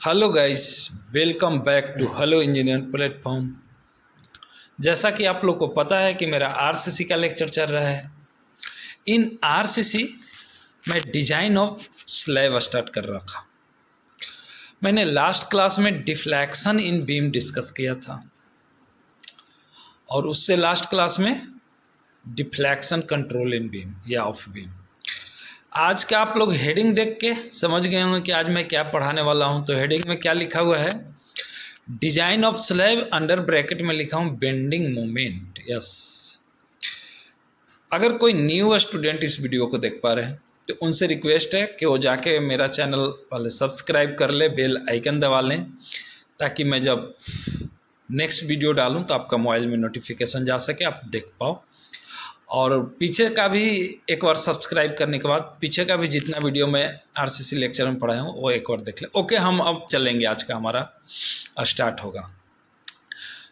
Hello guys, welcome back to hello engineer platform. जैसा कि आप लोग को पता है कि मेरा आरसीसी का लेक्चर चल रहा है। इन आरसीसी में डिजाइन ऑफ स्लैब स्टार्ट कर रखा। मैंने लास्ट क्लास में डिफ्लेक्शन इन बीम डिस्कस किया था और उससे लास्ट क्लास में डिफ्लेक्शन कंट्रोल इन बीम या ऑफ बीम। आज का आप लोग हेडिंग देख के समझ गए होंगे कि आज मैं क्या पढ़ाने वाला हूं। तो हेडिंग में क्या लिखा हुआ है? Design of slab, under bracket में लिखा हूं बेंडिंग मोमेंट। यस, अगर कोई न्यू स्टूडेंट इस वीडियो को देख पा रहे हैं तो उनसे रिक्वेस्ट है कि वो जाके मेरा चैनल वाले सब्सक्राइब कर ले, बेल आइकन दबा लें, ताकि मैं जब नेक्स्ट वीडियो डालूं तो आपका मोबाइल में नोटिफिकेशन जा सके, आप देख पाओ। और पीछे का भी एक बार सब्सक्राइब करने के बाद पीछे का भी जितना वीडियो मैं आरसीसी लेक्चर में पढ़ाया हूँ वो एक बार देख लें। ओके, हम अब चलेंगे, आज का हमारा स्टार्ट होगा।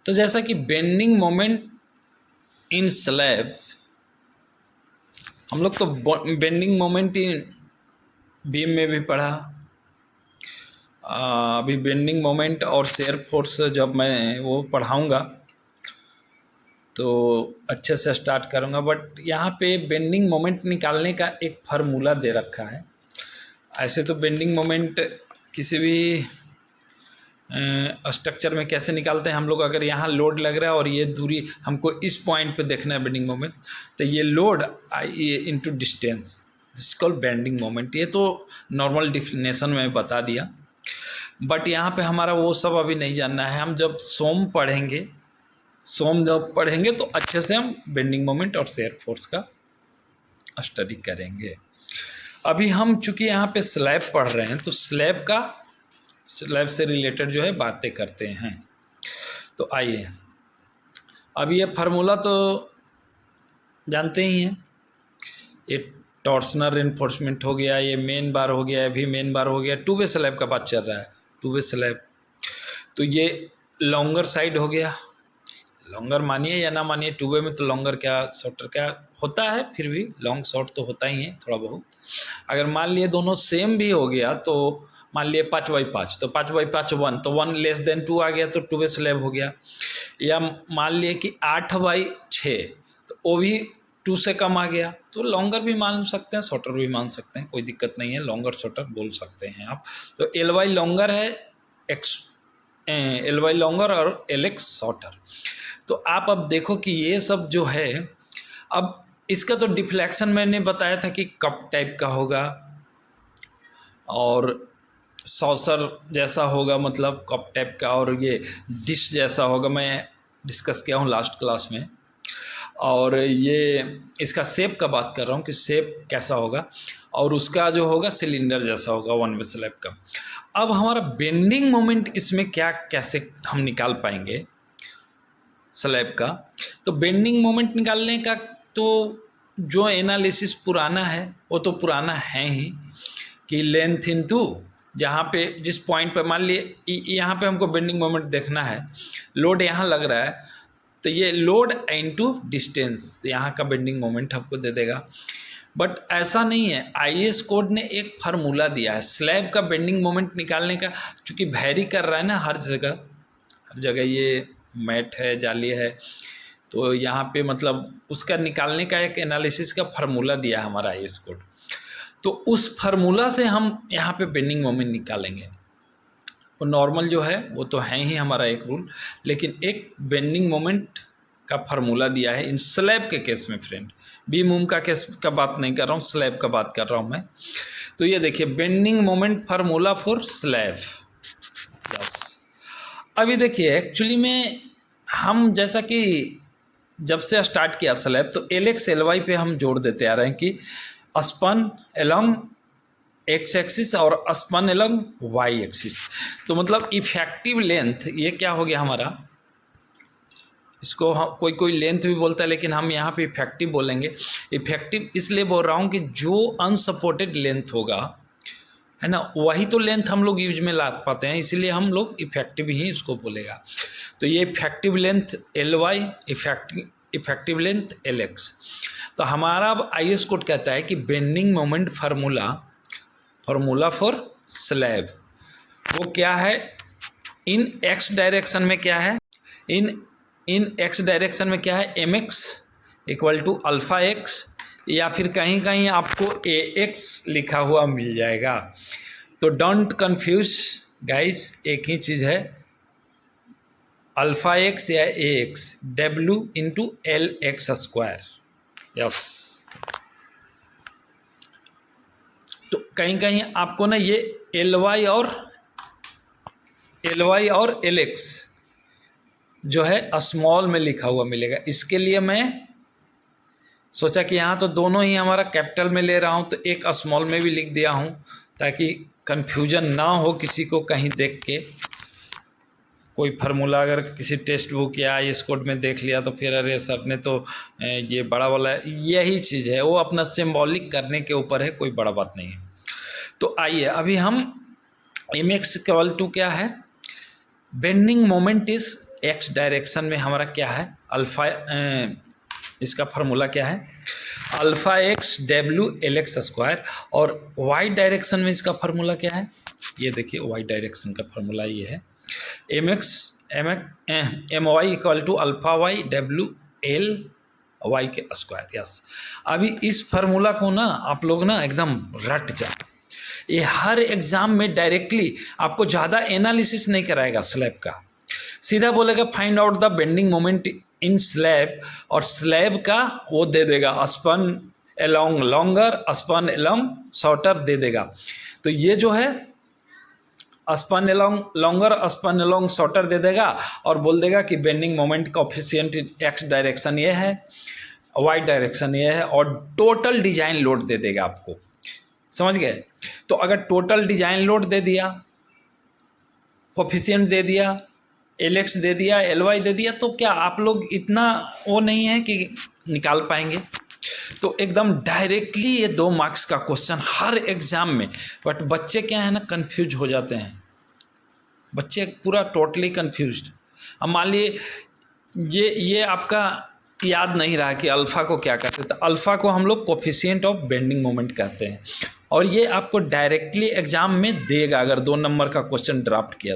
तो जैसा कि बेंडिंग मोमेंट इन स्लैब, हम लोग तो बेंडिंग मोमेंट इन बीम में भी पढ़ा। अभी बेंडिंग मोमेंट और शेयर फोर्स जब मैं वो पढ़ाऊँगा तो अच्छे से स्टार्ट करूँगा। बट यहाँ पे बेंडिंग मोमेंट निकालने का एक फार्मूला दे रखा है। ऐसे तो बेंडिंग मोमेंट किसी भी स्ट्रक्चर में कैसे निकालते हैं हम लोग? अगर यहाँ लोड लग रहा है और ये दूरी हमको इस पॉइंट पे देखना है बेंडिंग मोमेंट, तो ये load into distance, this called bending moment. ये तो नॉर्मल डिफिनेशन में बता दिया, बट यहाँ पे हमारा वो सब अभी नहीं जानना है। हम जब सोम जब पढ़ेंगे तो अच्छे से हम बेंडिंग मोमेंट और शेयर फोर्स का स्टडी करेंगे। अभी हम चूँकि यहाँ पे स्लैब पढ़ रहे हैं तो स्लैब से रिलेटेड जो है बातें करते हैं। तो आइए, अब ये फार्मूला तो जानते ही हैं। ये टॉर्सनल रेनफोर्समेंट हो गया, ये मेन बार हो गया, ये भी मेन बार हो गया। टू वे स्लैब का बात चल रहा है, टू वे स्लैब। तो ये लॉन्गर साइड हो गया। लॉन्गर मानिए या ना मानिए, टू वे में तो लॉन्गर क्या शॉर्टर क्या होता है, फिर भी लॉन्ग शॉर्ट तो होता ही है थोड़ा बहुत। अगर मान लिए दोनों सेम भी हो गया तो मान लिए 5/5, तो 5/5 1, तो 1 लेस देन 2 आ गया तो टू वे स्लैब हो गया। या मान लिए कि 8/6, तो वो भी 2 से कम आ गया, तो लॉन्गर भी मान सकते हैं, शॉर्टर भी मान सकते हैं, कोई दिक्कत नहीं है, लॉन्गर शॉर्टर बोल सकते हैं आप। तो LY लॉन्गर है, LY लॉन्गर और LX शॉर्टर। तो आप अब देखो कि ये सब जो है, अब इसका तो डिफ्लेक्शन मैंने बताया था कि कप टाइप का होगा और सॉसर जैसा होगा, मतलब कप टाइप का, और ये डिश जैसा होगा, मैं डिस्कस किया हूँ लास्ट क्लास में। और ये इसका शेप का बात कर रहा हूँ कि शेप कैसा होगा, और उसका जो होगा सिलेंडर जैसा होगा वन वे स्लैब का। अब हमारा बेंडिंग मोमेंट इसमें क्या कैसे हम निकाल पाएंगे स्लैब का? तो बेंडिंग मोमेंट निकालने का तो जो एनालिसिस पुराना है वो तो पुराना है ही, कि लेंथ इनटू, जहाँ पे जिस पॉइंट पे मान लिए यहाँ पे हमको बेंडिंग मोमेंट देखना है, लोड यहाँ लग रहा है, तो ये लोड इनटू डिस्टेंस यहाँ का बेंडिंग मोमेंट हमको दे देगा। बट ऐसा नहीं है, IAS कोड ने एक फार्मूला दिया है स्लैब का बेंडिंग मोमेंट निकालने का। चूँकि वैरी कर रहा है ना हर जगह ये मैट है, जाली है, तो यहाँ पे मतलब उसका निकालने का एक एनालिसिस का फार्मूला दिया है हमारा IAS कोड। तो उस फार्मूला से हम यहाँ पे बेंडिंग मोमेंट निकालेंगे। वो नॉर्मल जो है वो तो है ही हमारा एक रूल, लेकिन एक बेंडिंग मोमेंट का फार्मूला दिया है इन स्लैब के केस में फ्रेंड। बीम उम का केस का बात नहीं कर रहा हूँ, स्लैब का बात कर रहा हूँ मैं। तो ये देखिए, bending moment formula for slab. Yes, अभी देखिए एक्चुअली में हम जैसा कि जब से स्टार्ट किया स्लैब, तो LX LY पे हम जोड़ देते आ रहे हैं कि स्पन एलोंग X एक्सिस और स्पन एलोंग Y एक्सिस। तो मतलब इफेक्टिव लेंथ ये क्या हो गया हमारा, इसको कोई लेंथ भी बोलता है, लेकिन हम यहाँ पे इफेक्टिव बोलेंगे। इफेक्टिव इसलिए बोल रहा हूँ कि जो अनसपोर्टेड लेंथ होगा, है ना, वही तो लेंथ हम लोग यूज में ला पाते हैं, इसीलिए हम लोग इफेक्टिव ही इसको बोलेगा। तो ये effective length LY, effective length LX। तो हमारा अब IAS कोड कहता है कि bending moment formula for slab वो क्या है, इन एक्स डायरेक्शन में क्या है, इन एक्स डायरेक्शन में क्या है, M X equal to alpha X, या फिर कहीं कहीं आपको ए एक्स लिखा हुआ मिल जाएगा। तो डोंट कंफ्यूज गाइस, एक ही चीज़ है, अल्फ़ा एक्स या A X, W into L X square. Yes, तो कहीं कहीं आपको ना ये एल वाई और एल एक्स जो है स्मॉल में लिखा हुआ मिलेगा। इसके लिए मैं सोचा कि यहाँ तो दोनों ही हमारा कैपिटल में ले रहा हूँ, तो एक स्मॉल में भी लिख दिया हूँ ताकि कन्फ्यूजन ना हो किसी को कहीं देख के। कोई फार्मूला अगर किसी टेक्स्ट बुक या IAS कोड में देख लिया तो फिर अरे सर ने तो ये बड़ा वाला, यही चीज़ है, वो अपना सिंबॉलिक करने के ऊपर है, कोई बड़ा बात नहीं है। तो आइए अभी हम एम एक्स इक्वल टू क्या है, bending moment is x direction में हमारा क्या है, अल्फा, इसका फार्मूला क्या है, alpha x W L X square, और वाई डायरेक्शन में इसका फार्मूला क्या है, ये देखिए वाई डायरेक्शन का फार्मूला ये है, M Y equal to alpha Y W L Y के स्क्वायर। यस, अभी इस फार्मूला को ना आप लोग ना एकदम रट जाओ, ये हर एग्जाम में डायरेक्टली आपको ज़्यादा एनालिसिस नहीं कराएगा स्लैब का, सीधा बोलेगा find out the bending moment in slab, और स्लैब का वो दे देगा span along longer, span along shorter दे देगा। तो ये जो है span along longer, span along shorter दे देगा, और बोल देगा कि bending moment coefficient X direction ये है, वाई डायरेक्शन ये है, और टोटल डिजाइन लोड दे देगा आपको। समझ गए? तो अगर टोटल डिजाइन लोड दे दिया, कोएफिशिएंट दे दिया, एल एक्स दे दिया, एल वाई दे दिया, तो क्या आप लोग इतना वो नहीं है कि निकाल पाएंगे? तो एकदम डायरेक्टली ये 2 मार्क्स का क्वेश्चन हर एग्जाम में, बट बच्चे क्या है ना, कंफ्यूज हो जाते हैं, बच्चे पूरा टोटली कंफ्यूज्ड। अब मान लिए ये आपका याद नहीं रहा कि अल्फ़ा को क्या कहते हैं, तो अल्फ़ा को हम लोग कोएफिशिएंट ऑफ बेंडिंग मोमेंट कहते हैं, और ये आपको डायरेक्टली एग्जाम में देगा अगर 2 नंबर का क्वेश्चन ड्राफ्ट किया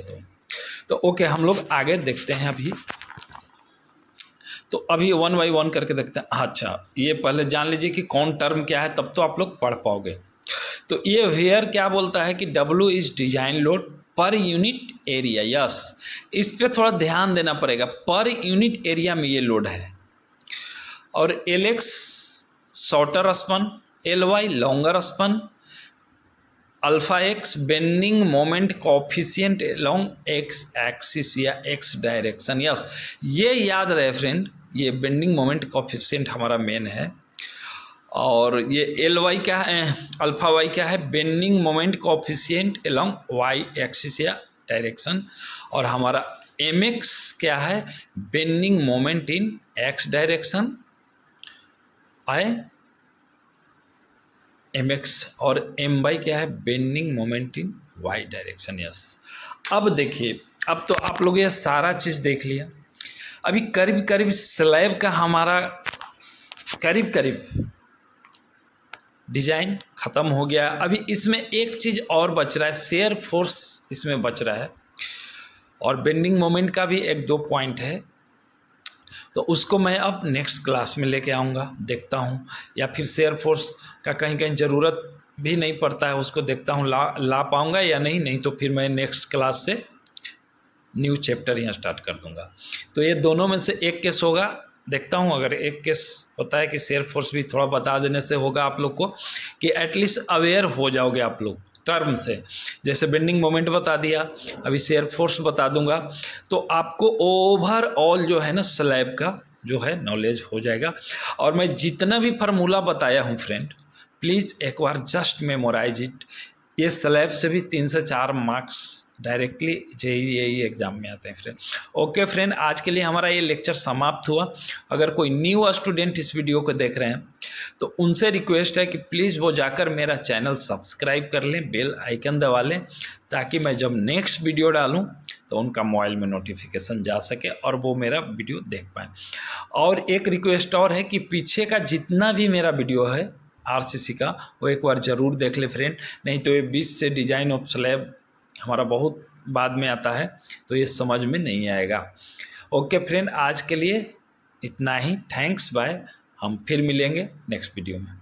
तो ओके, हम लोग आगे देखते हैं अभी। तो अभी 1 बाई 1 करके देखते हैं। अच्छा, ये पहले जान लीजिए कि कौन टर्म क्या है, तब तो आप लोग पढ़ पाओगे। तो ये वेयर क्या बोलता है कि W is design load per unit area. Yes, इस पे थोड़ा ध्यान देना पड़ेगा, पर यूनिट एरिया में ये लोड है, और LX shorter span, LY longer span, alpha X bending moment coefficient along X axis या एक्स डायरेक्शन। यस, ये याद रहे फ्रेंड, ये बेंडिंग मोमेंट कोएफिशिएंट हमारा मेन है, और ये एल वाई क्या है, अल्फ़ा वाई क्या है, bending moment coefficient along Y axis या डायरेक्शन, और हमारा एम एक्स क्या है, bending moment in X direction आए एम एक्स, और एम बाई क्या है, bending moment in Y direction. Yes, अब देखिए, अब तो आप लोग ये सारा चीज़ देख लिया, अभी करीब करीब स्लैब का हमारा करीब करीब डिजाइन ख़त्म हो गया। अभी इसमें एक चीज़ और बच रहा है, शेयर फोर्स इसमें बच रहा है, और बेंडिंग मोमेंट का भी 1-2 पॉइंट है, तो उसको मैं अब नेक्स्ट क्लास में लेके आऊँगा, देखता हूँ, या फिर शेयर फोर्स का कहीं कहीं ज़रूरत भी नहीं पड़ता है, उसको देखता हूँ ला पाऊँगा या नहीं तो फिर मैं नेक्स्ट क्लास से न्यू चैप्टर यहाँ स्टार्ट कर दूँगा। तो ये दोनों में से एक केस होगा, देखता हूँ, अगर एक केस होता है कि शेयर फोर्स भी थोड़ा बता देने से होगा आप लोग को कि एटलीस्ट अवेयर हो जाओगे आप लोग टर्म से, जैसे बेंडिंग मोमेंट बता दिया, अभी शेयर फोर्स बता दूंगा, तो आपको ओवरऑल जो है ना स्लैब का जो है नॉलेज हो जाएगा। और मैं जितना भी फार्मूला बताया हूँ फ्रेंड, प्लीज़ एक बार जस्ट मेमोराइज इट, ये स्लैब से भी 3 से 4 मार्क्स डायरेक्टली JEE एग्ज़ाम में आते हैं फ्रेंड। ओके फ्रेंड, आज के लिए हमारा ये लेक्चर समाप्त हुआ। अगर कोई न्यू स्टूडेंट इस वीडियो को देख रहे हैं तो उनसे रिक्वेस्ट है कि प्लीज़ वो जाकर मेरा चैनल सब्सक्राइब कर लें, बेल आइकन दबा लें, ताकि मैं जब नेक्स्ट वीडियो डालूं तो उनका मोबाइल में नोटिफिकेशन जा सके और वो मेरा वीडियो देख पाएँ। और एक रिक्वेस्ट और है कि पीछे का जितना भी मेरा वीडियो है RCC का, वो एक बार ज़रूर देख ले फ्रेंड, नहीं तो ये बीच से डिजाइन ऑफ स्लैब हमारा बहुत बाद में आता है, तो ये समझ में नहीं आएगा। ओके फ्रेंड, आज के लिए इतना ही। Thanks, bye. हम फिर मिलेंगे नेक्स्ट वीडियो में।